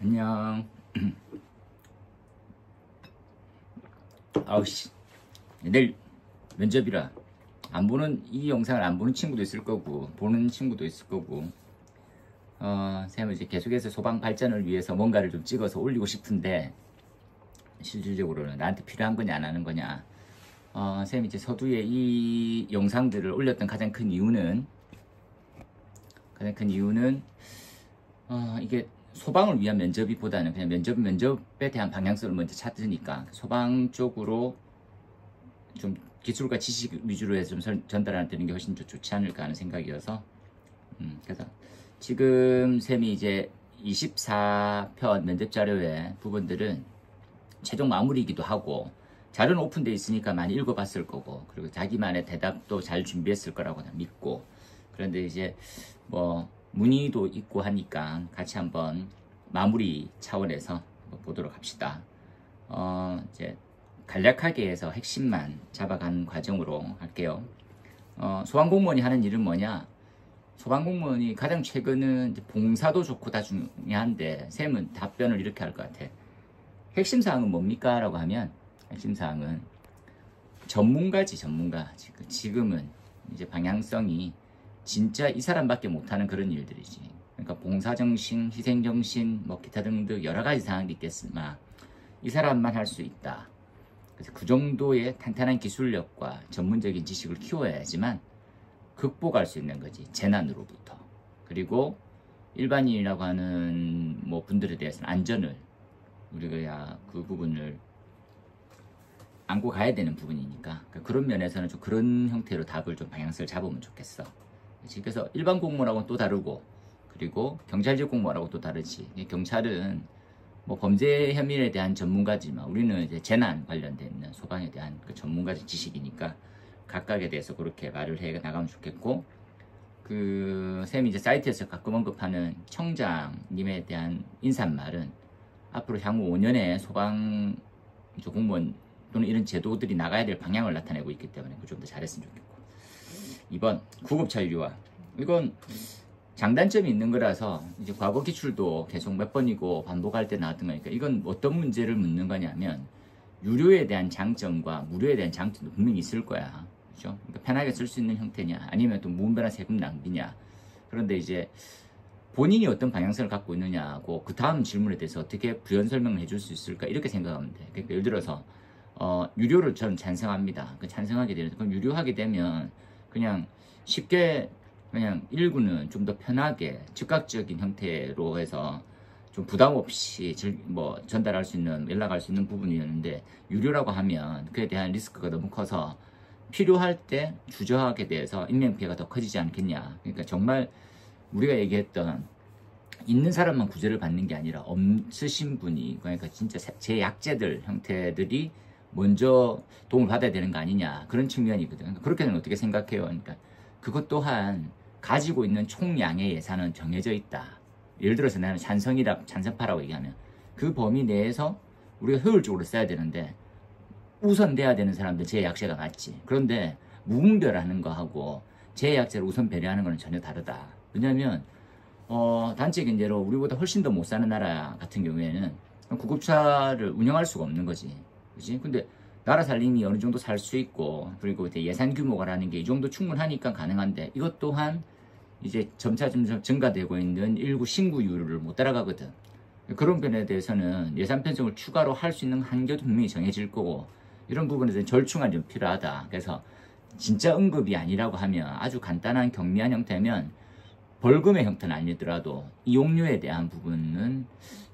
안녕. 아우씨, 내일 면접이라 안 보는, 이 영상을 안 보는 친구도 있을 거고 보는 친구도 있을 거고, 쌤은 이제 계속해서 소방 발전을 위해서 뭔가를 좀 찍어서 올리고 싶은데, 실질적으로는 나한테 필요한 거냐 안 하는 거냐. 쌤이 이제 서두에 이 영상들을 올렸던 가장 큰 이유는 이게 소방을 위한 면접이보다는 그냥 면접에 대한 방향성을 먼저 찾으니까 소방 쪽으로 좀 기술과 지식 위주로 해서 좀 전달하는 게 훨씬 좋지 않을까 하는 생각이어서, 그래서 지금 쌤이 이제 24편 면접 자료의 부분들은 최종 마무리이기도 하고, 자료는 오픈되어 있으니까 많이 읽어봤을 거고, 그리고 자기만의 대답도 잘 준비했을 거라고 믿고, 그런데 이제 뭐 문의도 있고 하니까 같이 한번 마무리 차원에서 보도록 합시다. 이제 간략하게 해서 핵심만 잡아가는 과정으로 할게요. 소방공무원이 하는 일은 뭐냐? 소방공무원이 가장 최근은 이제 봉사도 좋고 다 중요한데, 쌤은 답변을 이렇게 할 것 같아. 핵심사항은 뭡니까? 라고 하면, 핵심사항은 전문가지, 전문가. 지금은 이제 방향성이 진짜 이 사람밖에 못하는 그런 일들이지. 그러니까 봉사정신, 희생정신, 뭐 기타 등등 여러 가지 사항이 있겠으나 이 사람만 할 수 있다. 그래서 그 정도의 탄탄한 기술력과 전문적인 지식을 키워야지만 극복할 수 있는 거지, 재난으로부터. 그리고 일반인이라고 하는 뭐 분들에 대해서는 안전을 우리가 그 부분을 안고 가야 되는 부분이니까, 그러니까 그런 면에서는 좀 그런 형태로 답을 좀 방향성을 잡으면 좋겠어. 그래서 일반 공무원하고는 또 다르고, 그리고 경찰직 공무원하고 또 다르지. 경찰은 뭐 범죄 혐의에 대한 전문가지만 우리는 이제 재난 관련돼 있는 소방에 대한 그 전문가적 지식이니까 각각에 대해서 그렇게 말을 해 나가면 좋겠고, 그 쌤이 이제 사이트에서 가끔 언급하는 청장님에 대한 인사말은 앞으로 향후 5년에 소방 공무원 또는 이런 제도들이 나가야 될 방향을 나타내고 있기 때문에 좀 더 잘했으면 좋겠고. 2번, 구급차 유료화. 이건 장단점이 있는 거라서 이제 과거 기출도 계속 몇 번이고 반복할 때 나왔던 거니까, 이건 어떤 문제를 묻는 거냐면 유료에 대한 장점과 무료에 대한 장점도 분명히 있을 거야. 그렇죠? 그러니까 편하게 쓸 수 있는 형태냐, 아니면 또 무분별한 세금 낭비냐. 그런데 이제 본인이 어떤 방향성을 갖고 있느냐고 그 다음 질문에 대해서 어떻게 부연 설명을 해줄 수 있을까, 이렇게 생각하면 돼. 그러니까 예를 들어서 유료를 저는 찬성합니다. 찬성하게 되는, 그럼 유료하게 되면 그냥 쉽게 그냥 1구는 좀 더 편하게 즉각적인 형태로 해서 좀 부담 없이 뭐 전달할 수 있는, 연락할 수 있는 부분이었는데, 유료라고 하면 그에 대한 리스크가 너무 커서 필요할 때 주저하게 돼서 인명피해가 더 커지지 않겠냐. 그러니까 정말 우리가 얘기했던 있는 사람만 구제를 받는 게 아니라 없으신 분이, 그러니까 진짜 제약제들 형태들이 먼저 도움을 받아야 되는 거 아니냐, 그런 측면이거든. 그러니까 그렇게 되면 어떻게 생각해요? 그러니까 그것 또한 가지고 있는 총량의 예산은 정해져 있다. 예를 들어서 나는 찬성파라고 얘기하면 그 범위 내에서 우리가 효율적으로 써야 되는데 우선 돼야 되는 사람들 제약제가 맞지. 그런데 무분별하는 거하고 제약제를 우선 배려하는 거는 전혀 다르다. 왜냐면 단적인 예로 우리보다 훨씬 더 못 사는 나라 같은 경우에는 구급차를 운영할 수가 없는 거지. 그치? 근데 나라 살림이 어느 정도 살 수 있고, 그리고 이제 예산 규모가라는 게 이 정도 충분하니까 가능한데, 이것 또한 이제 점차 증가되고 있는 1구 신구율을 못 따라가거든. 그런 면에 대해서는 예산 편성을 추가로 할 수 있는 한계도 분명히 정해질 거고, 이런 부분에 대해서 절충안이 좀 필요하다. 그래서 진짜 응급이 아니라고 하면 아주 간단한 경미한 형태면 벌금의 형태는 아니더라도 이용료에 대한 부분은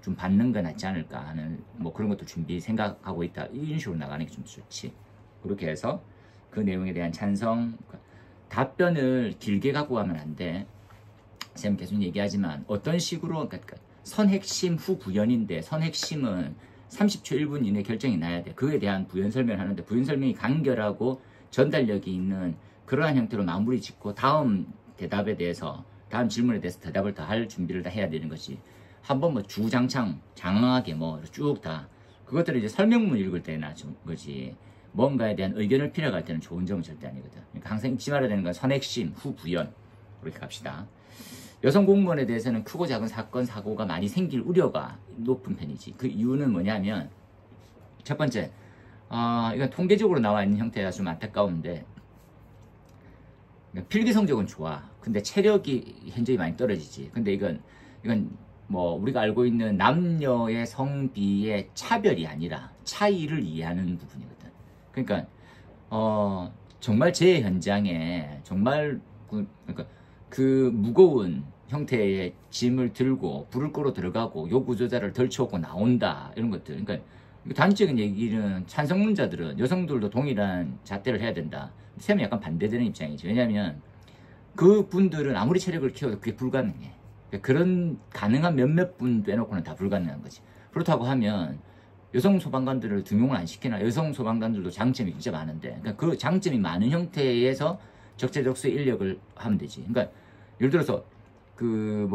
좀 받는 게 낫지 않을까 하는, 뭐 그런 것도 생각하고 있다. 이런 식으로 나가는 게 좀 좋지. 그렇게 해서 그 내용에 대한 찬성, 답변을 길게 갖고 가면 안 돼. 쌤 계속 얘기하지만 어떤 식으로, 그러니까 선핵심 후 부연인데, 선핵심은 30초 1분 이내 결정이 나야 돼. 그에 대한 부연 설명을 하는데, 부연 설명이 간결하고 전달력이 있는 그러한 형태로 마무리 짓고 다음 대답에 대해서, 다음 질문에 대해서 대답을 다 할 준비를 다 해야 되는 것이, 한번 뭐 주장창 장황하게 뭐 쭉 다 그것들을 이제 설명문 읽을 때나 좀 거지, 뭔가에 대한 의견을 필요할 때는 좋은 점은 절대 아니거든. 그러니까 항상 잊지 말아야 되는 건 선핵심 후 부연, 그렇게 갑시다. 여성 공무원에 대해서는 크고 작은 사건 사고가 많이 생길 우려가 높은 편이지. 그 이유는 뭐냐면 첫 번째, 이건 통계적으로 나와 있는 형태가 좀 안타까운데 필기 성적은 좋아. 근데 체력이 현저히 많이 떨어지지. 근데 이건 뭐 우리가 알고 있는 남녀의 성비의 차별이 아니라 차이를 이해하는 부분이거든. 그러니까 정말 제 현장에 정말 그 무거운 형태의 짐을 들고 불을 끄러 들어가고 요구조자를 덜쳐오고 나온다 이런 것들. 그러니까 단적인 얘기는 찬성론자들은 여성들도 동일한 잣대를 해야 된다. 쌤은 약간 반대되는 입장이죠. 왜냐하면 그 분들은 아무리 체력을 키워도 그게 불가능해. 그런 가능한 몇몇 분 빼놓고는 다 불가능한 거지. 그렇다고 하면 여성 소방관들을 등용을 안 시키나. 여성 소방관들도 장점이 진짜 많은데, 그러니까 그 장점이 많은 형태에서 적재적소의 인력을 하면 되지. 그러니까 예를 들어서 그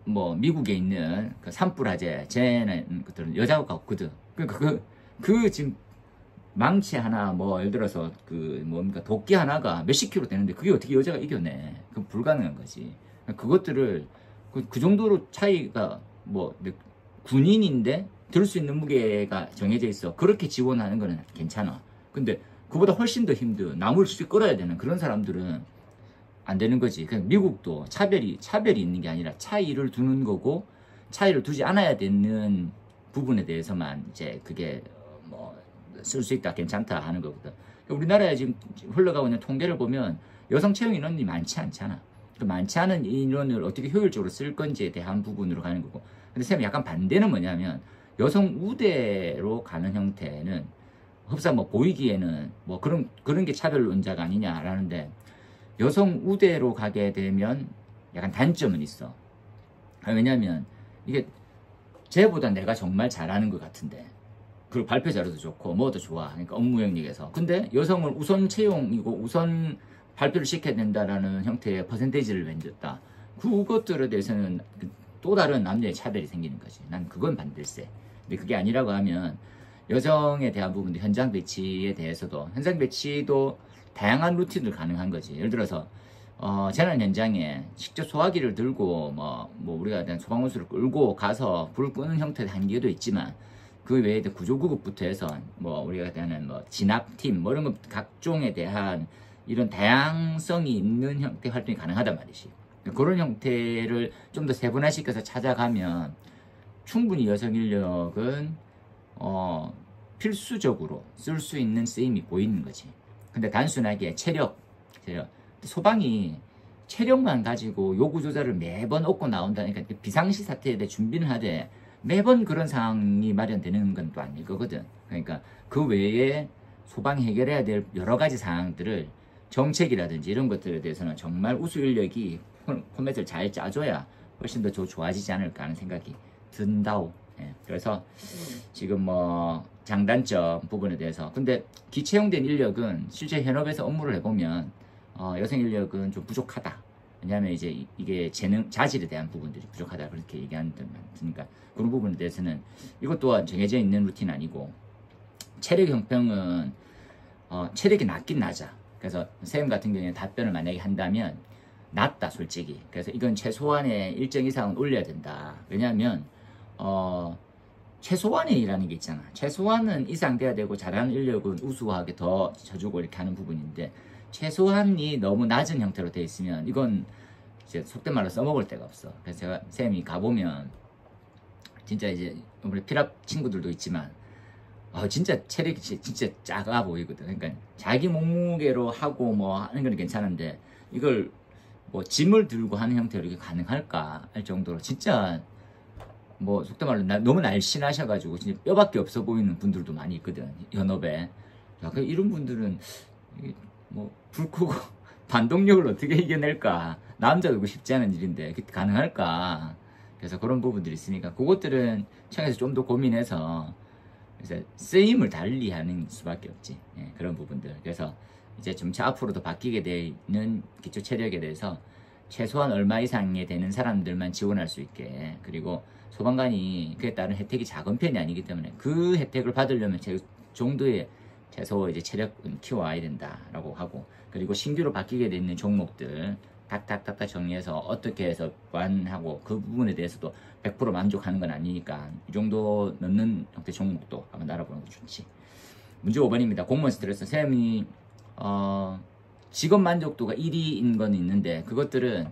뭐 미국에 있는 그 산불화재 쟤는 것들은 여자가 없거든. 그러니까 그 지금 망치 하나 뭐 예를 들어서 그 뭡니까 도끼 하나가 몇십 킬로 되는데 그게 어떻게 여자가 이겨내? 그건 불가능한 거지. 그것들을 그 정도로 차이가 뭐 군인인데 들 수 있는 무게가 정해져 있어. 그렇게 지원하는 거는 괜찮아. 근데 그보다 훨씬 더 힘든 나무를 쉽게 끌어야 되는 그런 사람들은 안 되는 거지. 그러니까 미국도 차별이 있는 게 아니라 차이를 두는 거고, 차이를 두지 않아야 되는 부분에 대해서만 이제 그게 뭐 쓸 수 있다, 괜찮다 하는 거거든. 그러니까 우리나라에 지금 흘러가고 있는 통계를 보면 여성 채용 인원이 많지 않잖아. 그 많지 않은 인원을 어떻게 효율적으로 쓸 건지에 대한 부분으로 가는 거고. 근데 쌤이 약간 반대는 뭐냐면 여성 우대로 가는 형태는 흡사 뭐 보이기에는 뭐 그런 게 차별론자가 아니냐라는데, 여성 우대로 가게 되면 약간 단점은 있어. 왜냐면 이게 쟤보다 내가 정말 잘하는 것 같은데, 그리고 발표 자료도 좋고 뭐도 좋아. 그러니까 업무 영역에서. 근데 여성을 우선 채용이고 우선 발표를 시켜야 된다라는 형태의 퍼센테이지를 맺었다. 그것들에 대해서는 또 다른 남녀의 차별이 생기는 거지. 난 그건 반대세. 근데 그게 아니라고 하면 여성에 대한 부분도 현장 배치도 다양한 루틴을 가능한 거지. 예를 들어서 재난 현장에 직접 소화기를 들고 뭐 우리가 소방호수를 끌고 가서 불을 끄는 형태의 한계도 있지만, 그 외에도 구조구급부터 해서 뭐 우리가 대하는 뭐 진압팀 뭐 이런 것 각종에 대한 이런 다양성이 있는 형태 활동이 가능하단 말이지. 그런 형태를 좀 더 세분화시켜서 찾아가면 충분히 여성 인력은 필수적으로 쓸 수 있는 쓰임이 보이는 거지. 근데 단순하게 체력 소방이 체력만 가지고 요구조자를 매번 얻고 나온다니까 비상시 사태에 대해 준비는 하되 매번 그런 상황이 마련되는 건 또 아닐 거거든. 그러니까 그 외에 소방이 해결해야 될 여러 가지 상황들을 정책이라든지 이런 것들에 대해서는 정말 우수 인력이 포맷을 잘 짜줘야 훨씬 더 좋아지지 않을까 하는 생각이 든다오. 예, 그래서 지금 뭐 장단점 부분에 대해서, 근데 기채용된 인력은 실제 현업에서 업무를 해보면 여성 인력은 좀 부족하다. 왜냐하면 이제 이게 자질에 대한 부분들이 부족하다 그렇게 얘기하는 데 많으니까 그런 부분에 대해서는 이것 또한 정해져 있는 루틴 아니고, 체력 형평은 체력이 낮긴 낮아. 그래서 쌤 같은 경우에 답변을 만약에 한다면 낮다 솔직히. 그래서 이건 최소한의 일정 이상은 올려야 된다. 왜냐하면 최소한이라는 게 있잖아. 최소한은 이상 돼야 되고 잘하는 인력은 우수하게 더 쳐주고 이렇게 하는 부분인데, 최소한이 너무 낮은 형태로 돼 있으면 이건 이제 속된 말로 써먹을 데가 없어. 그래서 제가 쌤이 가보면 진짜 이제 우리 필압 친구들도 있지만 진짜 체력이 진짜 작아 보이거든. 그러니까 자기 몸무게로 하고 뭐 하는 건 괜찮은데 이걸 뭐 짐을 들고 하는 형태로 이게 가능할까 할 정도로 진짜 뭐 속된 말로 너무 날씬하셔가지고 진짜 뼈밖에 없어 보이는 분들도 많이 있거든, 현업에. 이런 분들은 뭐 불 끄고 반동력을 어떻게 이겨낼까? 남자도 그거 쉽지 않은 일인데 그게 가능할까? 그래서 그런 부분들이 있으니까 그것들은 청에서 좀 더 고민해서 그래서 쓰임을 달리하는 수밖에 없지. 예, 그런 부분들. 그래서 이제 점차 앞으로도 바뀌게 되는 기초 체력에 대해서 최소한 얼마 이상이 되는 사람들만 지원할 수 있게, 그리고 소방관이 그에 따른 혜택이 작은 편이 아니기 때문에 그 혜택을 받으려면 정도의 최소 이제 체력은 키워와야 된다라고 하고, 그리고 신규로 바뀌게 되는 종목들 탁탁탁탁 정리해서 어떻게 해서 보완하고 그 부분에 대해서도 100% 만족하는 건 아니니까 이 정도 넣는 형태 종목도 한번 알아보는 게 좋지. 문제 5번입니다. 공무원 스트레스. 쌤이 직업 만족도가 1위인 건 있는데 그것들은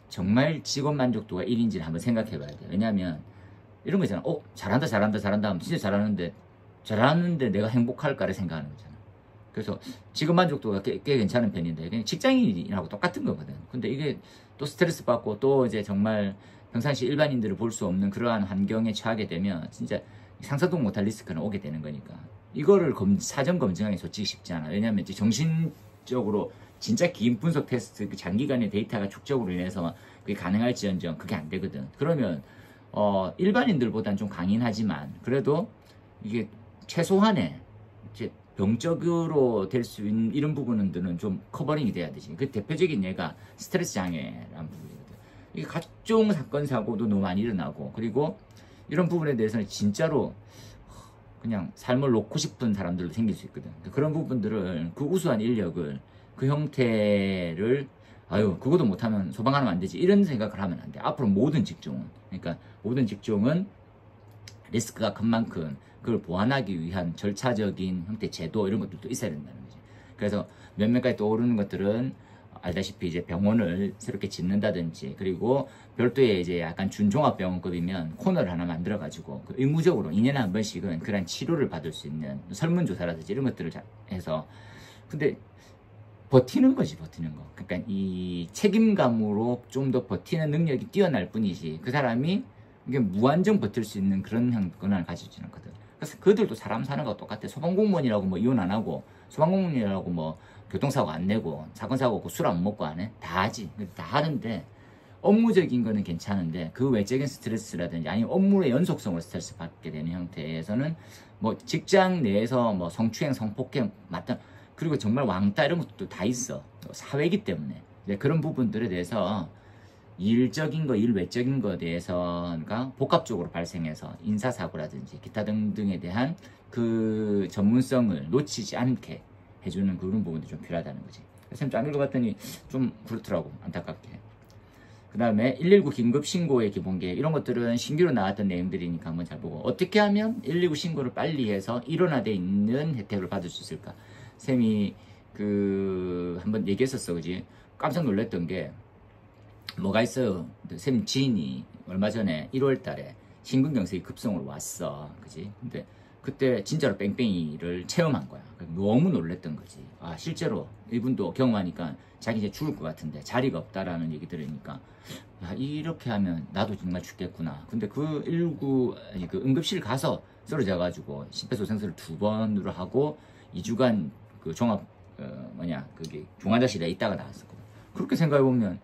정말 직업 만족도가 1위인지를 한번 생각해 봐야 돼요. 왜냐하면 이런 거 있잖아. 잘한다 하면 진짜 잘하는데 내가 행복할까를 생각하는 거잖아. 그래서 직업 만족도가 꽤 괜찮은 편인데 그냥 직장인하고 똑같은 거거든. 근데 이게 또 스트레스 받고 또 이제 정말 평상시 일반인들을 볼 수 없는 그러한 환경에 처하게 되면 진짜 상상도 못할 리스크는 오게 되는 거니까 이거를 사전 검증하기 솔직히 쉽지 않아. 왜냐하면 이제 정신적으로 진짜 긴 분석 테스트, 그 장기간의 데이터가 축적으로 인해서 그게 가능할지언정 그게 안 되거든. 그러면 일반인들보다는 좀 강인하지만 그래도 이게 최소한의 이제 병적으로 될 수 있는 이런 부분들은 좀 커버링이 돼야 되지. 그 대표적인 예가 스트레스 장애라는 부분이거든. 이게 각종 사건 사고도 너무 많이 일어나고 그리고 이런 부분에 대해서는 진짜로 그냥 삶을 놓고 싶은 사람들도 생길 수 있거든. 그런 부분들을 그 우수한 인력을 그 형태를 그것도 못하면 소방하면 안 되지 이런 생각을 하면 안 돼. 앞으로 모든 직종은 그러니까 모든 직종은 리스크가 큰 만큼 그걸 보완하기 위한 절차적인 형태 제도 이런 것들도 있어야 된다는 거지. 그래서 몇몇 가지 떠오르는 것들은 알다시피 이제 병원을 새롭게 짓는다든지 그리고 별도의 이제 약간 준종합병원급이면 코너를 하나 만들어 가지고 의무적으로 2년에 한 번씩은 그런 치료를 받을 수 있는 설문조사라든지 이런 것들을 해서 근데 버티는 거지. 버티는 거. 그러니까 이 책임감으로 좀 더 버티는 능력이 뛰어날 뿐이지 그 사람이 이게 무한정 버틸 수 있는 그런 권한을 가지지 않거든. 그래서 그들도 사람 사는 거와 똑같아. 소방공무원이라고 뭐 이혼 안 하고 소방공무원이라고 뭐 교통사고 안 내고 사건 사고 없고 술 안 먹고 안 해? 다 하지. 다 하는데 업무적인 거는 괜찮은데 그 외적인 스트레스라든지 아니면 업무의 연속성으로 스트레스 받게 되는 형태에서는 뭐 직장 내에서 뭐 성추행, 성폭행 맞다. 그리고 정말 왕따 이런 것도 다 있어. 사회이기 때문에. 그런 부분들에 대해서 일적인 거, 일 외적인 거에 대해서가 복합적으로 발생해서 인사사고라든지 기타 등등에 대한 그 전문성을 놓치지 않게 해주는 그런 부분도 좀 필요하다는 거지. 쌤 좀 안 읽어봤더니 좀 그렇더라고. 안타깝게. 그 다음에 119 긴급신고의 기본계획 이런 것들은 신규로 나왔던 내용들이니까 한번 잘 보고 어떻게 하면 119 신고를 빨리 해서 일원화되어 있는 혜택을 받을 수 있을까. 쌤이 한번 얘기했었어. 그지? 깜짝 놀랐던 게 뭐가 있어요. 쌤 지인이 얼마 전에 1월 달에 심근경색이 급성으로 왔어. 그지? 근데 그때 진짜로 뺑뺑이를 체험한 거야. 너무 놀랬던 거지. 실제로 이분도 경험하니까 자기 이제 죽을 것 같은데 자리가 없다라는 얘기 들으니까 이렇게 하면 나도 정말 죽겠구나. 근데 그 응급실 가서 쓰러져가지고 심폐소생술을 2번으로 하고 2주간 그 종합 그게 중환자실에 있다가 나왔었거든. 그렇게 생각해보면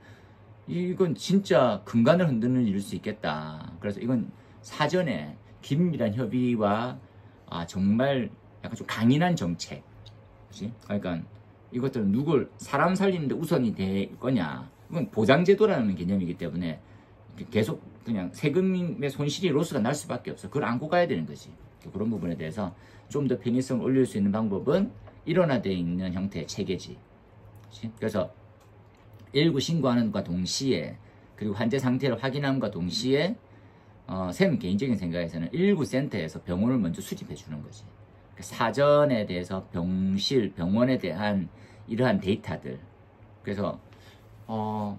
이건 진짜 근간을 흔드는 일일 수 있겠다. 그래서 이건 사전에 긴밀한 협의와 정말 약간 좀 강인한 정책. 그치? 그러니까 이것들은 사람 살리는데 우선이 될 거냐. 이건 보장제도라는 개념이기 때문에 계속 그냥 세금의 손실이 로스가 날 수밖에 없어. 그걸 안고 가야 되는 거지. 그런 부분에 대해서 좀 더 편의성을 올릴 수 있는 방법은 일원화되어 있는 형태의 체계지. 그치? 그래서 119 신고하는 것과 동시에 그리고 환자 상태를 확인함과 동시에 쌤 개인적인 생각에서는 119 센터에서 병원을 먼저 수집해 주는 거지. 사전에 대해서 병원에 대한 이러한 데이터들. 그래서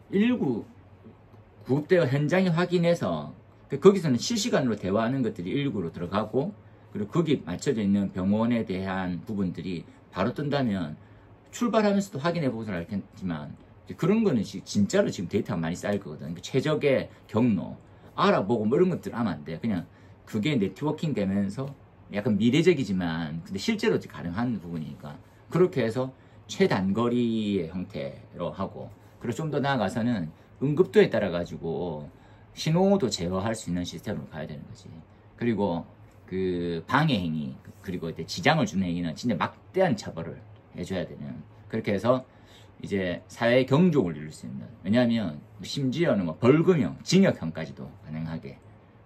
119 구급대가 현장에 확인해서 거기서는 실시간으로 대화하는 것들이 119로 들어가고 그리고 거기 맞춰져 있는 병원에 대한 부분들이 바로 뜬다면 출발하면서도 확인해 보고는 알겠지만 그런 거는 진짜로 지금 데이터가 많이 쌓일 거거든. 최적의 경로 알아보고 뭐 이런 것들 하면 안 돼. 그냥 그게 네트워킹 되면서 약간 미래적이지만 근데 실제로 가능한 부분이니까 그렇게 해서 최단거리의 형태로 하고 그리고 좀 더 나아가서는 응급도에 따라 가지고 신호도 제어할 수 있는 시스템으로 가야 되는 거지. 그리고 그 방해 행위 그리고 이제 지장을 주는 행위는 진짜 막대한 처벌을 해줘야 되는 그렇게 해서 이제 사회 경종을 이룰 수 있는. 왜냐하면 심지어는 뭐 벌금형, 징역형까지도 가능하게.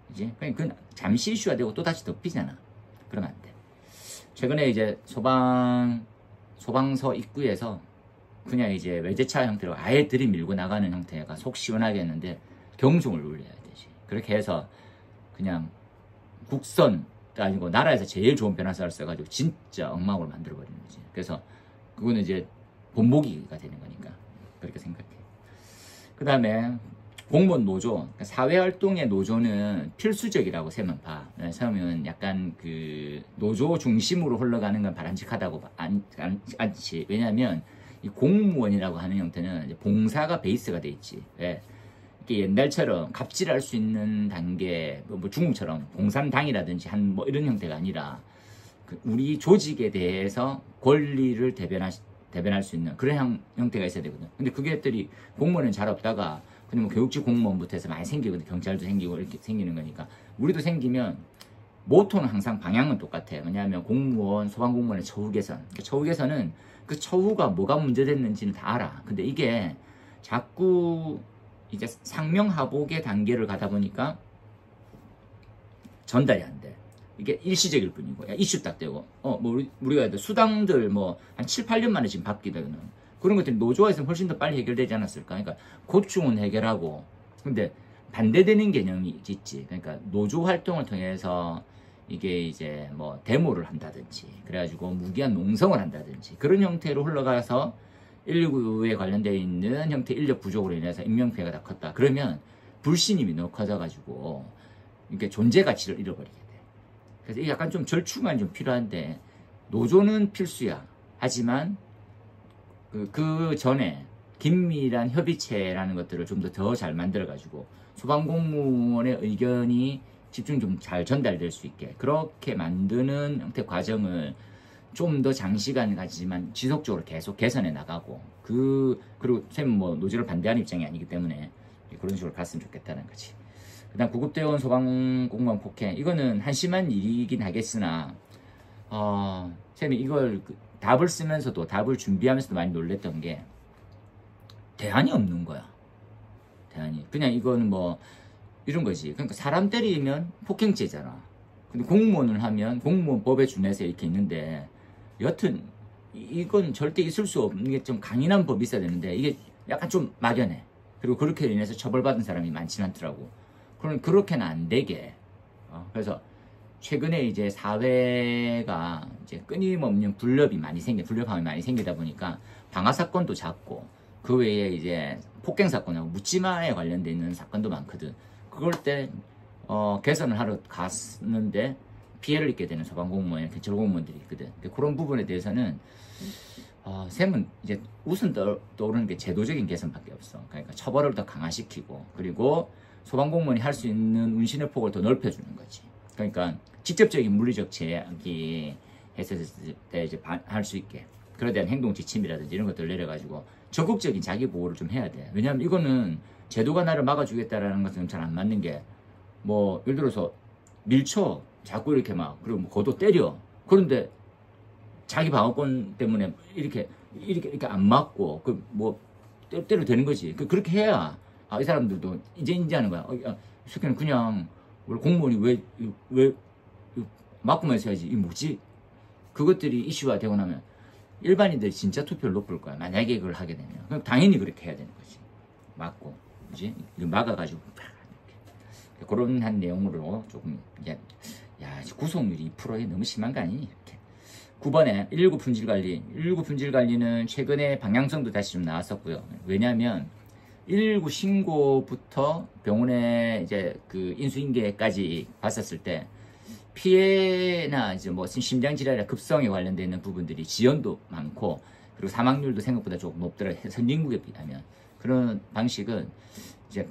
그지? 그건 잠시 이슈가 되고 또 다시 덮이잖아. 그러면 안 돼. 최근에 이제 소방서 입구에서 그냥 이제 외제차 형태로 아예 들이밀고 나가는 형태가 속 시원하게 했는데 경중을 울려야 되지. 그렇게 해서 그냥 국선 아니고 나라에서 제일 좋은 변압사를 써가지고 진짜 엉망으로 만들어버리는 거지. 그래서 그거는 이제 본보기가 되는 거니까 그렇게 생각해. 그 다음에 공무원 노조, 사회활동의 노조는 필수적이라고 세면 봐. 세우면 약간 그 노조 중심으로 흘러가는 건 바람직하다고 않지. 왜냐하면 이 공무원이라고 하는 형태는 이제 봉사가 베이스가 돼 있지. 예. 이게 옛날처럼 갑질할 수 있는 단계, 뭐 중국처럼 공산당이라든지 한 뭐 이런 형태가 아니라 그 우리 조직에 대해서 권리를 대변할 수 있는 그런 형태가 있어야 되거든. 근데 그게들이 공무원은 잘 없다가 그냥 뭐 교육직 공무원부터 해서 많이 생기거든. 경찰도 생기고 이렇게 생기는 거니까 우리도 생기면 모토는 항상 방향은 똑같아요. 왜냐하면 공무원, 소방공무원의 처우 개선. 처우 개선은 그 처우가 뭐가 문제됐는지는 다 알아. 근데 이게 자꾸 이제 상명하복의 단계를 가다 보니까 전달이 안 돼. 이게 일시적일 뿐이고, 야, 이슈 딱 되고, 뭐, 우리가 수당들 뭐, 한 7, 8년 만에 지금 바뀌거든. 그런 것들이 노조화에서는 훨씬 더 빨리 해결되지 않았을까? 그러니까, 고충은 해결하고, 근데 반대되는 개념이 있지. 그러니까, 노조 활동을 통해서 이게 이제 뭐, 데모를 한다든지, 그래가지고 무기한 농성을 한다든지, 그런 형태로 흘러가서 119에 관련되어 있는 형태 인력 부족으로 인해서 인명피해가 다 컸다. 그러면 불신임이 너무 커져가지고, 이게 존재 가치를 잃어버리게 돼. 그래서 이게 약간 좀 절충안이 좀 필요한데, 노조는 필수야. 하지만 그 전에 긴밀한 협의체라는 것들을 좀 더 잘 만들어가지고 소방공무원의 의견이 집중 좀 잘 전달될 수 있게 그렇게 만드는 형태 과정을 좀 더 장시간 가지만 지속적으로 계속 개선해 나가고 그리고 쌤은 뭐 노조를 반대하는 입장이 아니기 때문에 그런 식으로 갔으면 좋겠다는 거지. 그다음 구급대원 소방공무원 폭행 이거는 한심한 일이긴 하겠으나 쌤이 이걸 답을 쓰면서도 답을 준비하면서도 많이 놀랬던 게 대안이 없는 거야. 대안이 그냥 이거는 뭐 이런 거지. 그러니까 사람 때리면 폭행죄잖아. 근데 공무원을 하면 공무원법에 준해서 이렇게 있는데 여튼 이건 절대 있을 수 없는 게 좀 강인한 법이 있어야 되는데 이게 약간 좀 막연해. 그리고 그렇게 인해서 처벌받은 사람이 많지는 않더라고. 그럼 그렇게는 안 되게. 그래서 최근에 이제 사회가 이제 끊임없는 불협함이 많이 생기다 보니까 방화 사건도 잦고 그 외에 이제 폭행 사건하고 묻지마에 관련돼 있는 사건도 많거든. 그럴 때 개선을 하러 갔는데 피해를 입게 되는 소방공무원, 경찰공무원들이 있거든. 그런 부분에 대해서는 쌤은 이제 우선 떠오르는 게 제도적인 개선밖에 없어. 그러니까 처벌을 더 강화시키고 그리고 소방공무원이 할 수 있는 운신의 폭을 더 넓혀주는 거지. 그러니까 직접적인 물리적 제약이 했을 때 이제 할 수 있게 그에 대한 행동 지침이라든지 이런 것들을 내려가지고 적극적인 자기 보호를 좀 해야 돼. 왜냐하면 이거는 제도가 나를 막아주겠다라는 것은 잘 안 맞는 게 뭐 예를 들어서 밀쳐 자꾸 이렇게 막 그리고 뭐 거도 때려. 그런데 자기 방어권 때문에 이렇게 안 맞고 그 뭐 때려 되는 거지. 그렇게 해야 이 사람들도 이제 인지하는 거야. 이 새끼는 그냥 원래 공무원이 왜 맞고만 있어야지. 이 뭐지? 그것들이 이슈화 되고 나면 일반인들이 진짜 투표를 높을 거야. 만약에 그걸 하게 되면. 그럼 당연히 그렇게 해야 되는 거지. 맞고, 그지? 이거 막아가지고, 이렇게. 그런 한 내용으로 조금, 이제, 구속률이 2%에 너무 심한 거 아니니? 이렇게. 9번에 119 품질관리. 119 품질관리는 최근에 방향성도 다시 좀 나왔었고요. 왜냐면, 119 신고부터 병원에 이제 그 인수인계까지 봤었을 때, 피해나 이제 뭐 심장질환이나 급성에 관련되어 있는 부분들이 지연도 많고 그리고 사망률도 생각보다 조금 높더라고요. 선진국에 비하면. 그런 방식은 이제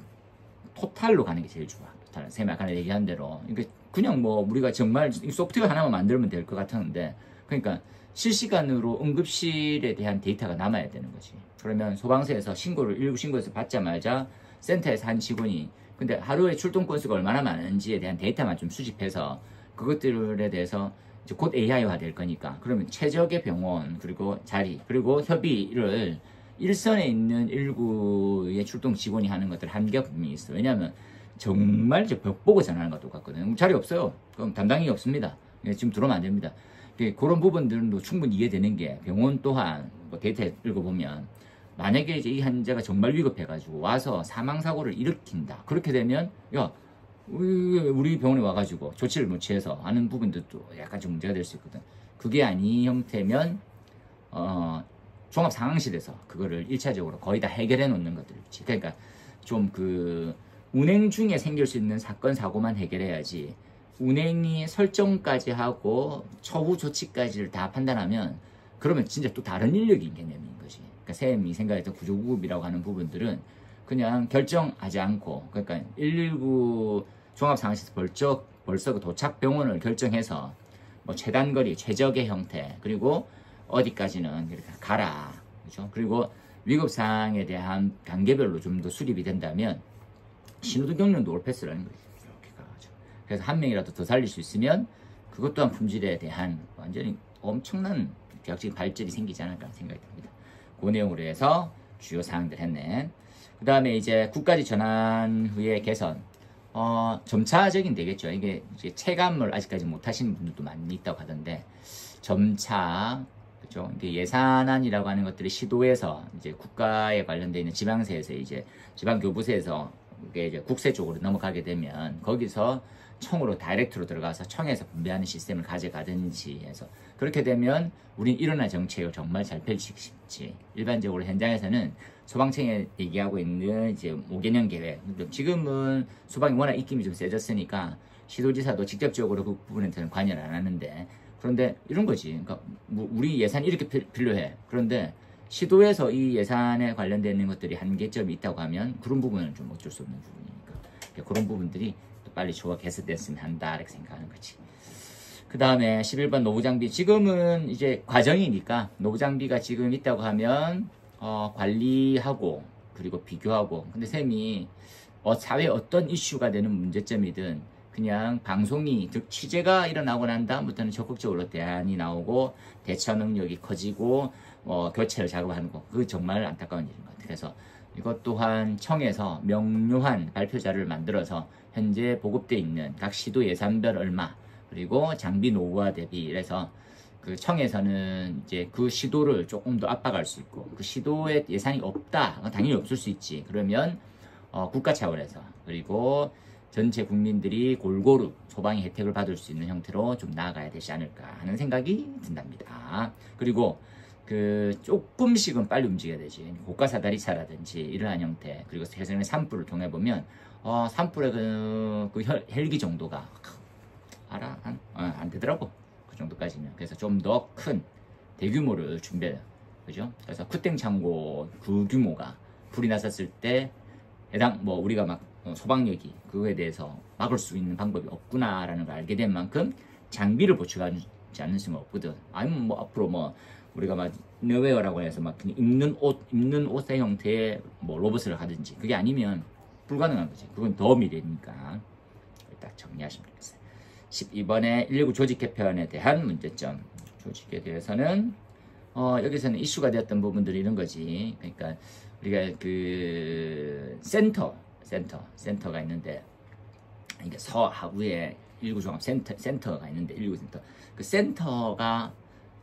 토탈로 가는 게 제일 좋아. 토탈. 쌤이 아까 얘기한 대로. 그러니까 그냥 뭐 우리가 정말 소프트웨어 하나만 만들면 될 것 같았는데 그러니까 실시간으로 응급실에 대한 데이터가 남아야 되는 거지. 그러면 소방서에서 119 신고해서 받자마자 센터에서 한 직원이 근데 하루에 출동 건수가 얼마나 많은지에 대한 데이터만 좀 수집해서 그것들에 대해서 이제 곧 AI화 될 거니까 그러면 최적의 병원 그리고 자리 그리고 협의를 일선에 있는 119의 출동 직원이 하는 것들 한계가 분명히 있어. 왜냐하면 정말 이제 벽 보고 전화하는 것도 같거든요. 자리 없어요. 그럼 담당이 없습니다. 지금 들어오면 안 됩니다. 그런 부분들도 충분히 이해되는 게 병원 또한 뭐 데이터 읽어보면 만약에 이제 이 환자가 정말 위급해가지고 와서 사망사고를 일으킨다. 그렇게 되면, 야, 우리 병원에 와가지고 조치를 못 취해서 하는 부분들도 약간 좀 문제가 될 수 있거든. 그게 아닌 형태면, 종합상황실에서 그거를 1차적으로 거의 다 해결해 놓는 것들이지. 그러니까 좀 운행 중에 생길 수 있는 사건, 사고만 해결해야지, 운행이 설정까지 하고 처후 조치까지를 다 판단하면, 그러면 진짜 또 다른 인력인 개념인 거지. 그러니까 쌤이 생각했던 구조구급이라고 하는 부분들은 그냥 결정하지 않고, 그러니까 119 종합상황실에서 벌써 그 도착 병원을 결정해서 뭐 최단거리, 최적의 형태, 그리고 어디까지는 이렇게 가라. 그죠? 그리고 위급사항에 대한 단계별로 좀 더 수립이 된다면 신호등 경련도 올패스라는 거지. 이렇게 가가지고. 그래서 한 명이라도 더 살릴 수 있으면 그것 또한 품질에 대한 완전히 엄청난 과학적인 발전이 생기지 않을까 생각이 듭니다. 그 내용으로 해서 주요 사항들 했네. 그 다음에 이제 국가지 전환 후의 개선. 점차적인 되겠죠. 이게 이제 체감을 아직까지 못 하시는 분들도 많이 있다고 하던데, 점차, 그죠? 이게 예산안이라고 하는 것들이 시도에서 이제 국가에 관련되어 있는 지방세에서 이제 지방교부세에서 이게 이제 국세 쪽으로 넘어가게 되면 거기서 청으로 다이렉트로 들어가서 청에서 분배하는 시스템을 가져가든지 해서, 그렇게 되면 우린 일어날 정책을 정말 잘 펼치고 싶지. 일반적으로 현장에서는 소방청에 얘기하고 있는 이제 5개년 계획, 지금은 소방이 워낙 입김이 좀 세졌으니까 시도지사도 직접적으로 그 부분에서는 관여를 안 하는데, 그런데 이런 거지. 그러니까 우리 예산이 이렇게 필요해. 그런데 시도에서 이 예산에 관련되는 것들이 한계점이 있다고 하면 그런 부분은 좀 어쩔 수 없는 부분이니까, 그런 부분들이 또 빨리 조화 개선됐으면 한다 이렇게 생각하는 거지. 그 다음에 11번 노후장비. 지금은 이제 과정이니까 노후장비가 지금 있다고 하면 관리하고 그리고 비교하고, 근데 쌤이 사회에 어떤 이슈가 되는 문제점이든 그냥 방송이, 즉 취재가 일어나고 난 다음부터는 적극적으로 대안이 나오고 대처 능력이 커지고 교체를 작업하는 거, 그거 정말 안타까운 일인 것 같아요. 그래서 이것 또한 청에서 명료한 발표자를 만들어서 현재 보급되어 있는 각 시도 예산별 얼마, 그리고 장비 노후화 대비, 이래서 그 청에서는 이제 그 시도를 조금 더 압박할 수 있고, 그 시도에 예산이 없다, 당연히 없을 수 있지. 그러면 국가 차원에서, 그리고 전체 국민들이 골고루 소방의 혜택을 받을 수 있는 형태로 좀 나아가야 되지 않을까 하는 생각이 든답니다. 그리고 조금씩은 빨리 움직여야 되지. 고가 사다리차라든지 이러한 형태, 그리고 세상의 산불을 통해 보면 산불의 헬기 정도가 안 되더라고. 그 정도까지는. 그래서 좀 더 큰 대규모를 준비해요. 그죠? 그래서 쿠땡 창고 그 규모가 불이 났었을 때 해당 우리가 막 소방력이 그거에 대해서 막을 수 있는 방법이 없구나라는 걸 알게 된 만큼 장비를 보충하지 않을 수가 없거든. 아니면 앞으로 우리가 막 너웨어라고 해서 막 입는 옷의 형태의 로봇을 하든지, 그게 아니면 불가능한 거지. 그건 더 미래니까 딱 정리하시면 되겠어요. 12번에 119 조직 개편에 대한 문제점. 조직에 대해서는 여기서는 이슈가 되었던 부분들이 이런 거지. 그러니까 우리가 센터가 있는데, 그러니까 서하부에 119 종합 센터가 있는데, 119 센터. 그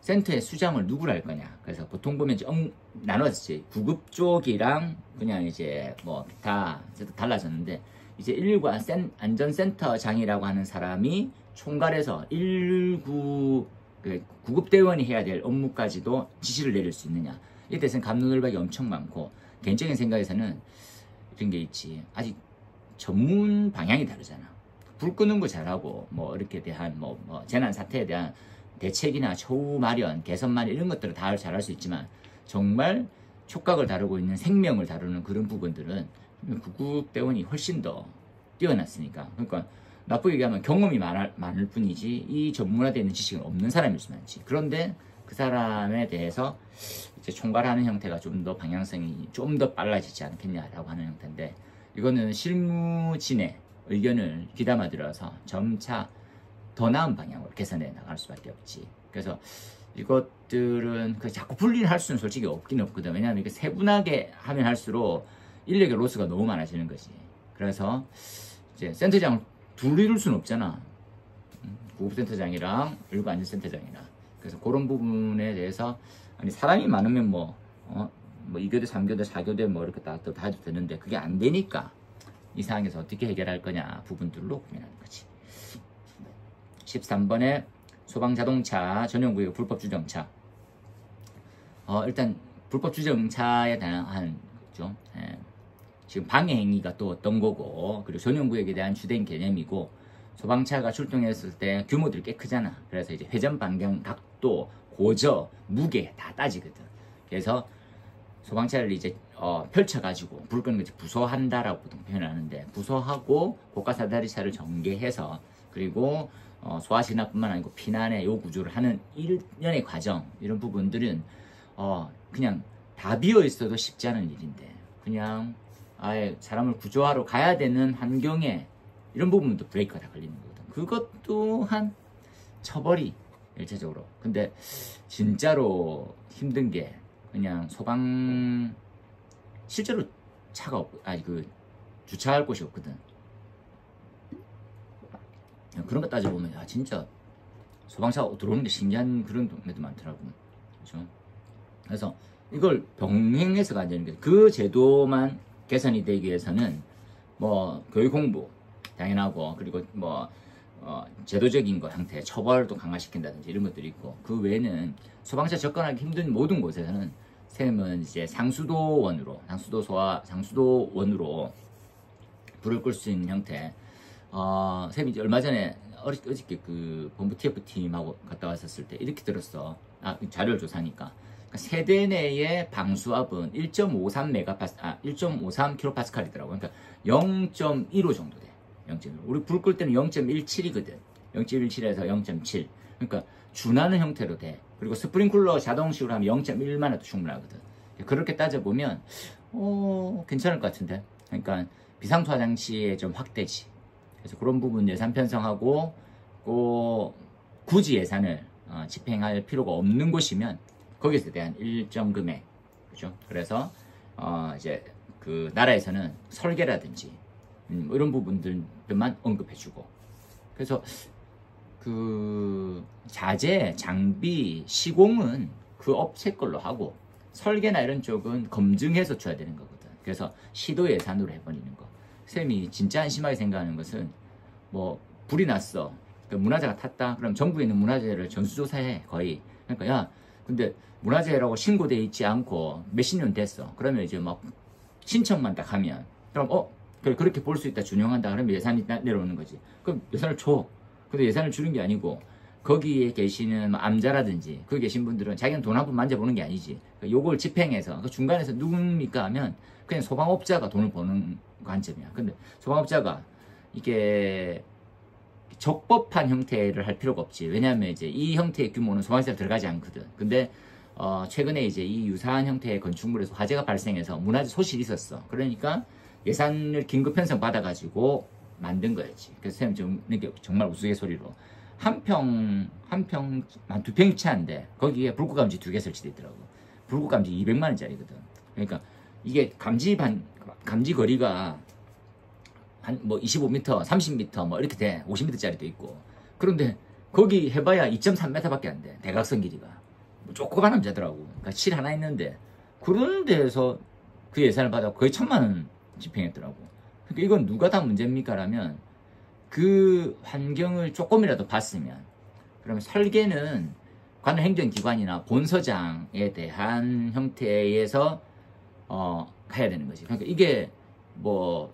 센터의 수장을 누구로 할 거냐. 그래서 보통 보면 이제 나눴지. 구급 쪽이랑 그냥 이제 다 달라졌는데, 이제 119 안전센터장이라고 하는 사람이 총괄해서 119 구급대원이 해야 될 업무까지도 지시를 내릴 수 있느냐. 이에 대해서는 갑론을박이 엄청 많고, 개인적인 생각에서는 이런 게 있지. 아직 전문 방향이 다르잖아. 불 끄는 거 잘하고 이렇게 대한 재난 사태에 대한 대책이나 처우 마련, 개선 마련 이런 것들을 다 잘할 수 있지만, 정말 촉각을 다루고 있는 생명을 다루는 그런 부분들은 구급대원이 훨씬 더 뛰어났으니까. 그러니까 나쁘게 얘기하면 경험이 많을 뿐이지 이 전문화되어 있는 지식은 없는 사람일 수 많지. 그런데 그 사람에 대해서 이제 총괄하는 형태가 좀 더 방향성이 좀 더 빨라지지 않겠냐라고 하는 형태인데, 이거는 실무진의 의견을 귀담아 들어서 점차 더 나은 방향으로 개선해 나갈 수밖에 없지. 그래서 이것들은 자꾸 분리를 할 수는 솔직히 없긴 없거든. 왜냐하면 이게 세분하게 하면 할수록 인력의 로스가 너무 많아지는 거지. 그래서 이제 센터장을 둘 이룰 수는 없잖아. 구급센터장이랑 119 안전센터장이랑. 그래서 그런 부분에 대해서, 아니 사람이 많으면 뭐 2교대, 3교대, 4교대 뭐 이렇게 다 해도 되는데 그게 안 되니까 이 상황에서 어떻게 해결할 거냐 부분들로 고민하는 거지. 13번에 소방자동차 전용구역 불법 주정차. 일단 불법 주정차에 대한 좀 지금 방해 행위가 또 어떤 거고, 그리고 전용구역에 대한 주된 개념이고, 소방차가 출동했을 때 규모들이 꽤 크잖아. 그래서 이제 회전 반경, 각도, 고저, 무게 다 따지거든. 그래서 소방차를 이제 펼쳐가지고 불 끄는 것을 부소한다라고 보통 표현하는데, 부소하고 고가사다리차를 전개해서, 그리고 소화 진압뿐만 아니고 피난의 요 구조를 하는 일련의 과정, 이런 부분들은 그냥 다 비어 있어도 쉽지 않은 일인데, 그냥 아예 사람을 구조하러 가야 되는 환경에 이런 부분도 브레이크가 다 걸리는 거거든. 그것 또한 처벌이 일차적으로. 근데 진짜로 힘든 게 그냥 소방 실제로 차가 주차할 곳이 없거든. 그런 거 따져보면 진짜 소방차가 들어오는 게 신기한 그런 동네도 많더라고. 그렇죠? 그래서 이걸 병행해서가 안 되는 게, 그 제도만 개선이 되기 위해서는 뭐 교육 공부 당연하고, 그리고 뭐 제도적인 거 형태 처벌도 강화시킨다든지 이런 것들이 있고, 그 외에는 소방차 접근하기 힘든 모든 곳에서는 쌤은 이제 상수도원으로 불을 끌 수 있는 형태. 쌤이 이제 얼마 전에 어저께 그 본부 TF팀하고 갔다 왔었을 때 이렇게 들었어. 자료를 조사하니까. 세대 내의 방수압은 1.53kPa이더라고. 그러니까 0.15 정도 돼. 0.15. 우리 불 끌 때는 0.17이거든. 0.17에서 0.7. 그러니까 준하는 형태로 돼. 그리고 스프링클러 자동식으로 하면 0.1만 해도 충분하거든. 그렇게 따져보면 괜찮을 것 같은데. 그러니까 비상투하 장치의 좀 확대지. 그래서 그런 부분 예산 편성하고 굳이 예산을 집행할 필요가 없는 곳이면 거기에 대한 일정 금액, 그죠? 그래서 이제 그 나라에서는 설계라든지 이런 부분들만 언급해주고, 그래서 그 자재, 장비, 시공은 그 업체 걸로 하고, 설계나 이런 쪽은 검증해서 줘야 되는 거거든. 그래서 시도 예산으로 해버리는 거. 쌤이 진짜 안심하게 생각하는 것은, 뭐 불이 났어, 그 문화재가 탔다, 그럼 정부에 있는 문화재를 전수조사해 거의. 그러니까 야, 근데 문화재라고 신고돼 있지 않고 몇십 년 됐어. 그러면 이제 막 신청만 딱 하면, 그럼 그렇게 볼 수 있다, 준용한다, 그러면 예산이 내려오는 거지. 그럼 예산을 줘. 근데 예산을 주는 게 아니고, 거기에 계시는 암자라든지 거기 계신 분들은 자기는 돈 한 푼 만져보는 게 아니지. 요걸 집행해서 그 중간에서 누굽니까 하면 그냥 소방업자가 돈을 버는 관점이야. 근데 소방업자가 이게 적법한 형태를 할 필요가 없지. 왜냐하면 이제 이 형태의 규모는 소방시설에 들어가지 않거든. 근데 최근에 이제 이 유사한 형태의 건축물에서 화재가 발생해서 문화재 소실이 있었어. 그러니까 예산을 긴급 편성 받아가지고 만든 거였지. 그래서 쌤 정말 우스갯소리로 한 두 평이 채한데 거기에 불꽃감지 2개 설치되어 있더라고. 불꽃감지 200만 원짜리거든. 그러니까 이게 감지 거리가 한 뭐 25m, 30m 뭐 이렇게 돼. 50m짜리도 있고. 그런데 거기 해봐야 2.3m밖에 안 돼. 대각선 길이가. 뭐 조그만 남자더라고. 그러니까 실 하나 있는데, 그런 데서 그 예산을 받아 거의 1,000만 원 집행했더라고. 그러니까 이건 누가 다 문제입니까? 라면 그 환경을 조금이라도 봤으면, 그러면 설계는 관할 행정기관이나 본서장에 대한 형태에서 가야 되는 거지. 그러니까 이게 뭐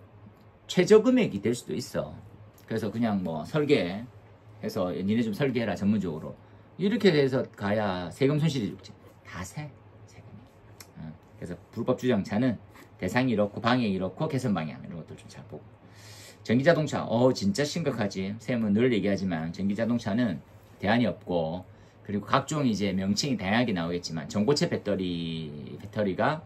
최저 금액이 될 수도 있어. 그래서 그냥 뭐 설계해서 니네 좀 설계해라 전문적으로, 이렇게 해서 가야 세금 손실이 죽지. 다 세금이. 그래서 불법 주정차는 대상이 이렇고 방향이 이렇고 개선 방향 이런 것들 좀 잘 보고. 전기자동차 진짜 심각하지. 쌤은 늘 얘기하지만 전기자동차는 대안이 없고, 그리고 각종 이제 명칭이 다양하게 나오겠지만 전고체 배터리가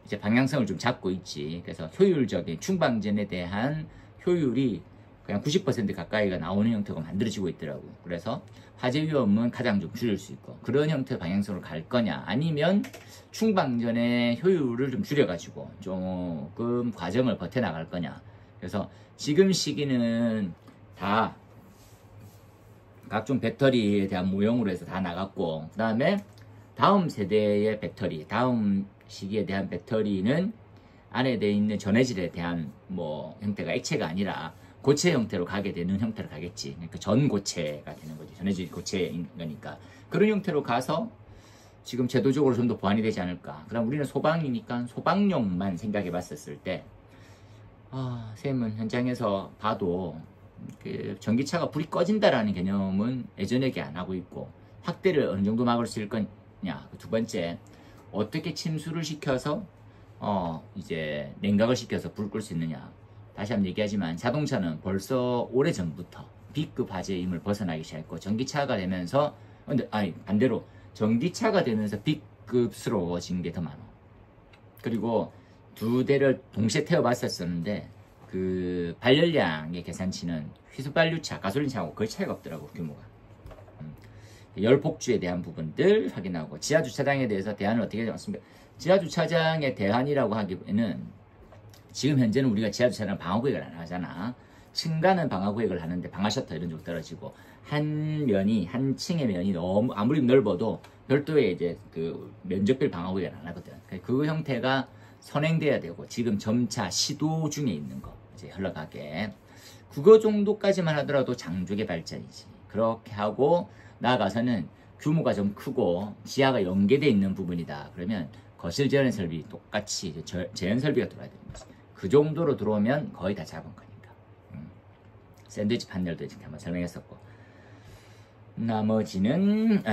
이제 방향성을 좀 잡고 있지. 그래서 효율적인 충방전에 대한 효율이 그냥 90% 가까이가 나오는 형태가 만들어지고 있더라고. 그래서 화재 위험은 가장 좀 줄일 수 있고, 그런 형태의 방향성으로 갈 거냐, 아니면 충방전의 효율을 좀 줄여가지고 조금 과정을 버텨나갈 거냐. 그래서 지금 시기는 다 각종 배터리에 대한 모형으로 해서 다 나갔고, 그 다음에 다음 세대의 배터리, 다음 시기에 대한 배터리는 안에 돼 있는 전해질에 대한 뭐 형태가 액체가 아니라 고체 형태로 가게 되는 형태로 가겠지. 그러니까 전고체가 되는 거지. 전해질 고체인 거니까. 그런 형태로 가서 지금 제도적으로 좀 더 보완이 되지 않을까. 그다음 우리는 소방이니까 소방용만 생각해 봤었을 때, 쌤은 현장에서 봐도 그 전기차가 불이 꺼진다라는 개념은 예전에게 안 하고 있고, 확대를 어느 정도 막을 수 있을 거냐. 두 번째, 어떻게 침수를 시켜서 이제 냉각을 시켜서 불을 끌 수 있느냐. 다시 한번 얘기하지만 자동차는 벌써 오래전부터 B급 화재임을 벗어나기 시작했고, 전기차가 되면서, 근데 반대로 전기차가 되면서 B급스러워진 게 더 많아. 그리고 두 대를 동시에 태워봤었었는데 그 발열량의 계산치는 휘발유차, 가솔린차하고 거의 차이가 없더라고, 규모가. 열폭주에 대한 부분들 확인하고, 지하주차장에 대해서 대안을 어떻게 잡았습니까? 지하주차장의 대안이라고 하기에는 지금 현재는 우리가 지하주차장 방화구역을 안 하잖아. 층간은 방화구역을 하는데 방화셔터 이런 쪽 떨어지고, 한 층의 면이 너무 아무리 넓어도 별도의 이제 그 면적별 방화구역을 안 하거든. 그 형태가 선행돼야 되고, 지금 점차 시도 중에 있는 거 이제 흘러가게, 그거 정도까지만 하더라도 장족의 발전이지. 그렇게 하고 나아가서는 규모가 좀 크고 지하가 연계되어 있는 부분이다. 그러면 거실 재현 설비 똑같이 재현 설비가 들어와야 되는 거지. 그 정도로 들어오면 거의 다 잡은 거니까. 샌드위치 판넬도 이렇게 한번 설명했었고, 나머지는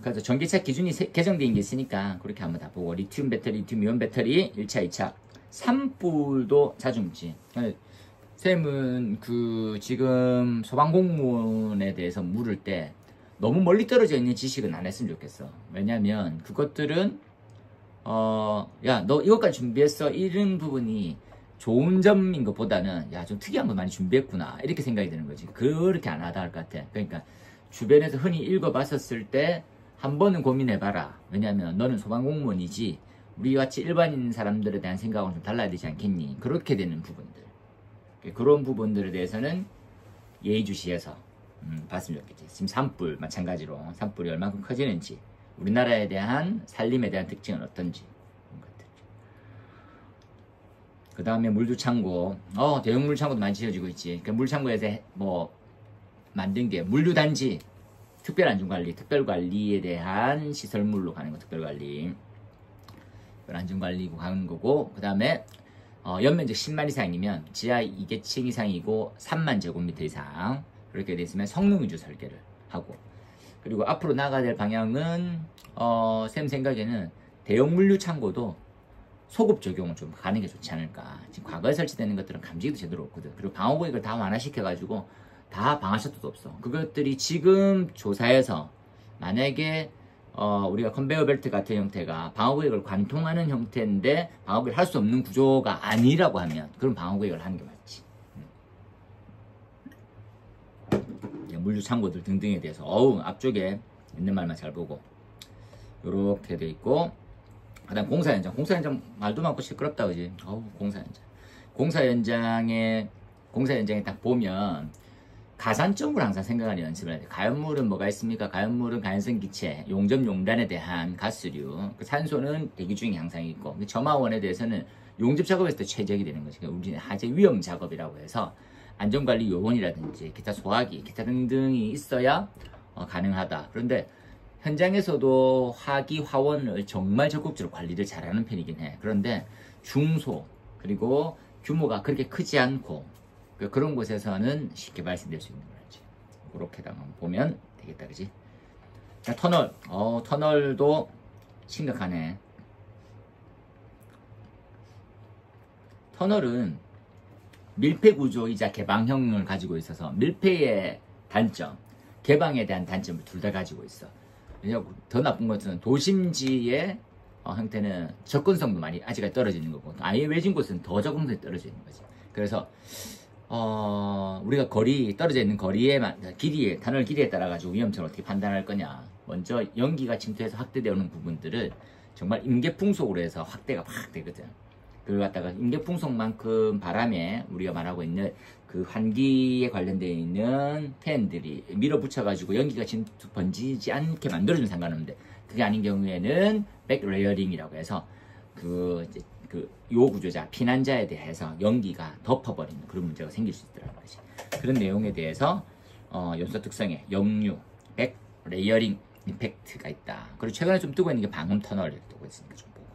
그래서 전기차 기준이 개정된 게 있으니까 그렇게 한번 다 보고, 리튬 배터리, 리튬 이온 배터리 1차, 2차, 산불도 자주 묻지. 쌤은 그 지금 소방공무원에 대해서 물을 때 너무 멀리 떨어져 있는 지식은 안 했으면 좋겠어. 왜냐면 그것들은 야, 너 이것까지 준비했어, 이런 부분이 좋은 점인 것보다는 야, 좀 특이한 거 많이 준비했구나, 이렇게 생각이 드는 거지. 그렇게 안 하다 할 것 같아. 그러니까 주변에서 흔히 읽어봤었을 때 한 번은 고민해봐라. 왜냐면 너는 소방공무원이지 우리같이 일반인 사람들에 대한 생각은 좀 달라야 되지 않겠니? 그렇게 되는 부분들, 그런 부분들에 대해서는 예의주시해서 봤으면 좋겠지. 지금 산불 마찬가지로 산불이 얼마큼 커지는지, 우리나라에 대한 산림에 대한 특징은 어떤지, 그 다음에 물류창고, 대형 물류창고도 많이 지어지고 있지. 그 물류창고에서 뭐 만든 게 물류단지, 특별안전관리, 특별관리에 대한 시설물로 가는 거, 특별관리, 안전관리고 가는 거고, 그 다음에 연면적 10만 이상이면 지하 2계층 이상이고 3만 제곱미터 이상 그렇게 돼 있으면 성능 위주 설계를 하고, 그리고 앞으로 나가야 될 방향은 쌤 생각에는 대형 물류 창고도 소급 적용을 좀 가는 게 좋지 않을까. 지금 과거에 설치되는 것들은 감지기도 제대로 없거든. 그리고 방어구역을 다 완화시켜가지고 다 방화셔터도 없어. 그것들이 지금 조사해서 만약에 우리가 컨베이어 벨트 같은 형태가 방어구역을 관통하는 형태인데 방어구역을 할 수 없는 구조가 아니라고 하면 그럼 방어구역을 하는 게 맞지. 물류 창고들 등등에 대해서 앞쪽에 있는 말만 잘 보고 요렇게 돼 있고, 그 다음 공사 현장 말도 많고 시끄럽다, 그지? 공사 현장에 딱 보면 가산점을 항상 생각하는 연습을 해야 돼. 가연물은 뭐가 있습니까? 가연물은 가연성 기체, 용접 용단에 대한 가스류, 산소는 대기 중에 항상 있고, 점화원에 대해서는 용접 작업에서 도 최적이 되는 거지. 우리는 하재 위험 작업이라고 해서 안전관리 요원이라든지 기타 소화기, 기타 등등이 있어야 가능하다. 그런데 현장에서도 화기, 화원을 정말 적극적으로 관리를 잘하는 편이긴 해. 그런데 중소, 그리고 규모가 그렇게 크지 않고 그런 곳에서는 쉽게 발생될 수 있는 거지. 그렇게 한번 보면 되겠다, 그지? 자, 터널. 터널도 심각하네. 터널은 밀폐 구조이자 개방형을 가지고 있어서 밀폐의 단점, 개방에 대한 단점을 둘 다 가지고 있어. 왜냐면 더 나쁜 것은 도심지의 형태는 접근성도 많이 아직까지 떨어지는 거고, 아예 외진 곳은 더 접근성이 떨어져 있는 거지. 그래서 우리가 떨어져 있는 거리에, 터널 길이에 따라 가지고 위험성을 어떻게 판단할 거냐. 먼저 연기가 침투해서 확대되는 부분들을 정말 임계풍속으로 해서 확대가 팍 되거든. 그걸 갖다가 임계풍속만큼 바람에 우리가 말하고 있는 그 환기에 관련되어 있는 팬들이 밀어붙여가지고 연기가 침투 번지지 않게 만들어주면 상관없는데, 그게 아닌 경우에는 백레이어링이라고 해서 요 구조자, 피난자에 대해서 연기가 덮어버리는 그런 문제가 생길 수 있더라는 거지. 그런 내용에 대해서 연소 특성에 역류, 백레이어링 임팩트가 있다. 그리고 최근에 좀 뜨고 있는 게 방음 터널을 뜨고 있으니까 좀 보고.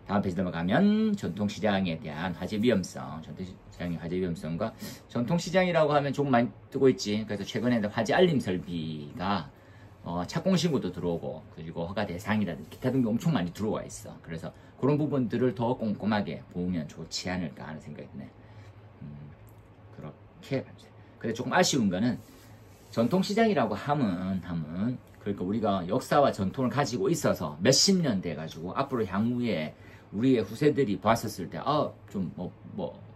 다음 페이지 넘어가면 전통시장에 대한 화재 위험성, 전통시장의 화재 위험성과 전통시장이라고 하면 조금 많이 뜨고 있지. 그래서 최근에 화재 알림 설비가 착공 신고도 들어오고 그리고 허가 대상이라든지 기타 등등 엄청 많이 들어와 있어. 그래서 그런 부분들을 더 꼼꼼하게 보면 좋지 않을까 하는 생각이 드네. 그렇게. 근데 조금 아쉬운 거는 전통시장이라고 하면 그러니까 우리가 역사와 전통을 가지고 있어서 몇십 년 돼가지고 앞으로 향후에 우리의 후세들이 봤었을 때 좀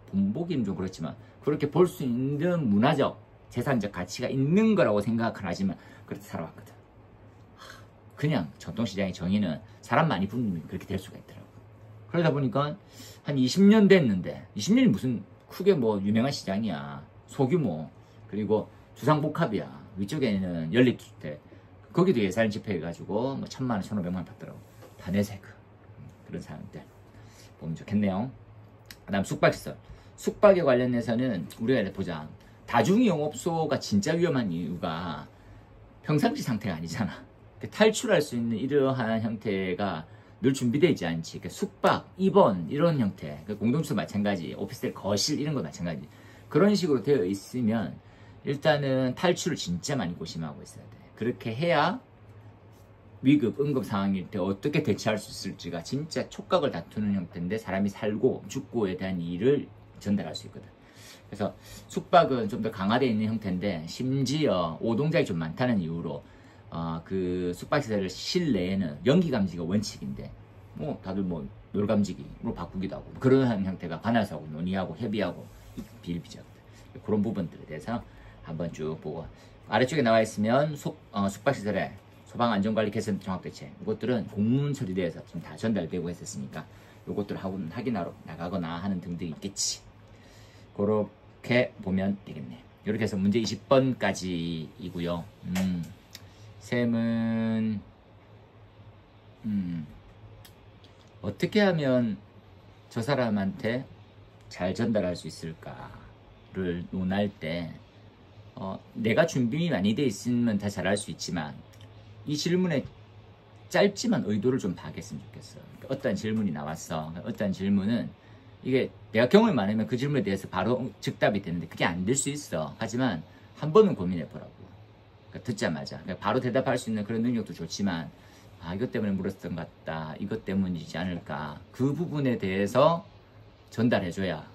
본보기는 좀 그렇지만 그렇게 볼 수 있는 문화적 재산적 가치가 있는 거라고 생각은 하지만 그렇게 살아왔거든. 그냥 전통시장의 정의는 사람 많이 부르면 그렇게 될 수가 있더라고. 그러다 보니까 한 20년 됐는데 20년이 무슨 크게 뭐 유명한 시장이야. 소규모 그리고 주상복합이야. 위쪽에는 연립주택 거기도 예산 집회해가지고 뭐 1,000만원 1,500만원 받더라고. 다 내세금. 그런 사람들 보면 좋겠네요. 그 다음 숙박시설. 숙박에 관련해서는 우리가 보자. 다중이용업소가 진짜 위험한 이유가 평상시 상태가 아니잖아. 탈출할 수 있는 이러한 형태가 늘 준비되어 있지 않지. 숙박, 입원 이런 형태, 공동주소 마찬가지, 오피스텔 거실 이런 거 마찬가지. 그런 식으로 되어 있으면 일단은 탈출을 진짜 많이 고심하고 있어야 돼. 그렇게 해야 위급, 응급 상황일 때 어떻게 대처할 수 있을지가 진짜 촉각을 다투는 형태인데 사람이 살고 죽고에 대한 일을 전달할 수 있거든. 그래서 숙박은 좀 더 강화되어 있는 형태인데 심지어 오동작이 좀 많다는 이유로 그 숙박시설 실내에는 연기 감지가 원칙인데 뭐 다들 뭐 놀감지기로 바꾸기도 하고 그런 형태가 관할사하고 논의하고 협의하고 비일비재하거든. 그런 부분들에 대해서 한번 쭉 보고 아래쪽에 나와 있으면 숙박시설의 소방안전관리 개선 종합대책 이것들은 공문 처리돼서 지금 다 전달되고 했었으니까 이것들을 확인하러 나가거나 하는 등등이 있겠지. 그렇게 보면 되겠네. 이렇게 해서 문제 20번까지이고요. 쌤은 어떻게 하면 저 사람한테 잘 전달할 수 있을까를 논할 때 내가 준비 많이 돼 있으면 다 잘할 수 있지만 이 질문에 짧지만 의도를 좀 파악했으면 좋겠어. 그러니까 어떤 질문이 나왔어. 어떤 질문은 이게 내가 경험이 많으면 그 질문에 대해서 바로 즉답이 되는데 그게 안 될 수 있어. 하지만 한 번은 고민해 보라고. 그러니까 듣자마자 그러니까 바로 대답할 수 있는 그런 능력도 좋지만 이것 때문에 물었던 것 같다. 이것 때문이지 않을까. 그 부분에 대해서 전달해줘야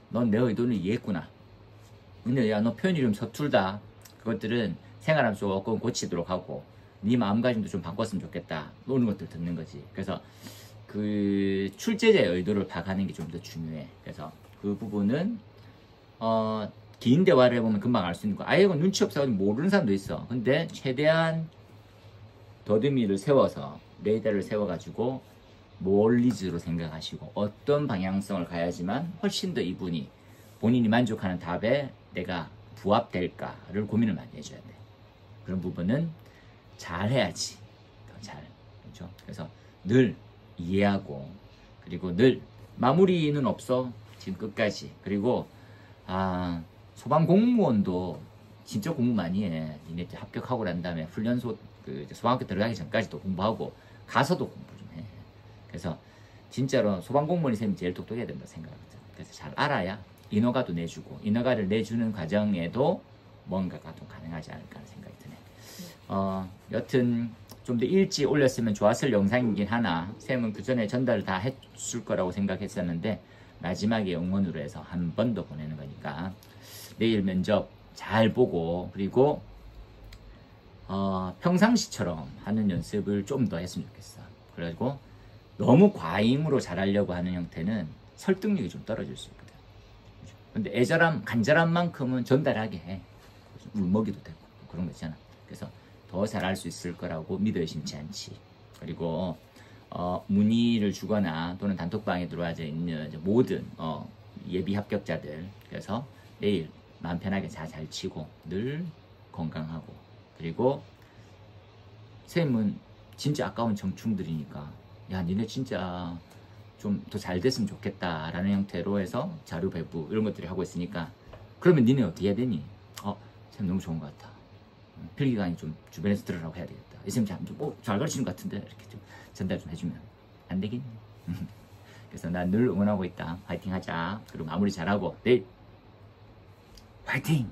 넌 내 의도를 이해했구나. 근데 야 너 표현이 좀 서툴다. 그것들은 생활하면 조금 고치도록 하고 네 마음가짐도 좀 바꿨으면 좋겠다. 이런 것들 듣는 거지. 그래서 그 출제자의 의도를 파악하는 게 좀 더 중요해. 그래서 그 부분은 긴 대화를 해보면 금방 알 수 있는 거. 아예 이거 눈치 없어가지고 모르는 사람도 있어. 근데 최대한 더듬이를 세워서 레이더를 세워가지고 몰리즈로 생각하시고 어떤 방향성을 가야지만 훨씬 더 이분이 본인이 만족하는 답에 내가 부합될까를 고민을 많이 해줘야 돼. 그런 부분은 잘 해야지. 더 잘. 그렇죠? 그래서 늘 이해하고 그리고 늘 마무리는 없어. 지금 끝까지. 그리고 소방 공무원도 진짜 공부 많이 해. 니네 합격하고 난 다음에 훈련소 소방학교 들어가기 전까지도 공부하고 가서도 공부 좀 해. 그래서 진짜로 소방 공무원이 쌤이 제일 똑똑해야 된다 생각하거든. 그래서 잘 알아야 인허가도 내주고 인허가를 내주는 과정에도 뭔가가 좀 가능하지 않을까 하는 생각이 드네. 여튼 좀 더 일찍 올렸으면 좋았을 영상이긴 하나 쌤은 그 전에 전달을 다 했을 거라고 생각했었는데 마지막에 응원으로 해서 한 번 더 보내는 거니까 내일 면접 잘 보고 그리고 평상시처럼 하는 연습을 좀 더 했으면 좋겠어. 그리고 너무 과잉으로 잘하려고 하는 형태는 설득력이 좀 떨어질 수 있거든. 근데 애절함, 간절함만큼은 전달하게 해. 울먹이도 되고 그런 거 있잖아. 그래서 더 잘할 수 있을 거라고 믿어 의심치 않지. 그리고 문의를 주거나 또는 단톡방에 들어와져 있는 모든 예비 합격자들 그래서 내일 마음 편하게 잘 치고 늘 건강하고 그리고 쌤은 진짜 아까운 청춘들이니까 야 니네 진짜 좀 더 잘 됐으면 좋겠다라는 형태로 해서 자료 배부 이런 것들이 하고 있으니까 그러면 니네 어떻게 해야 되니? 참 너무 좋은 것 같아. 필기관이 좀 주변에서 들으라고 해야 되겠다. 이 선생님 잘 가르치는 것 같은데 이렇게 좀 전달 좀 해주면 안 되겠니? 그래서 난 늘 응원하고 있다. 파이팅 하자. 그리고 마무리 잘하고 내일 파이팅!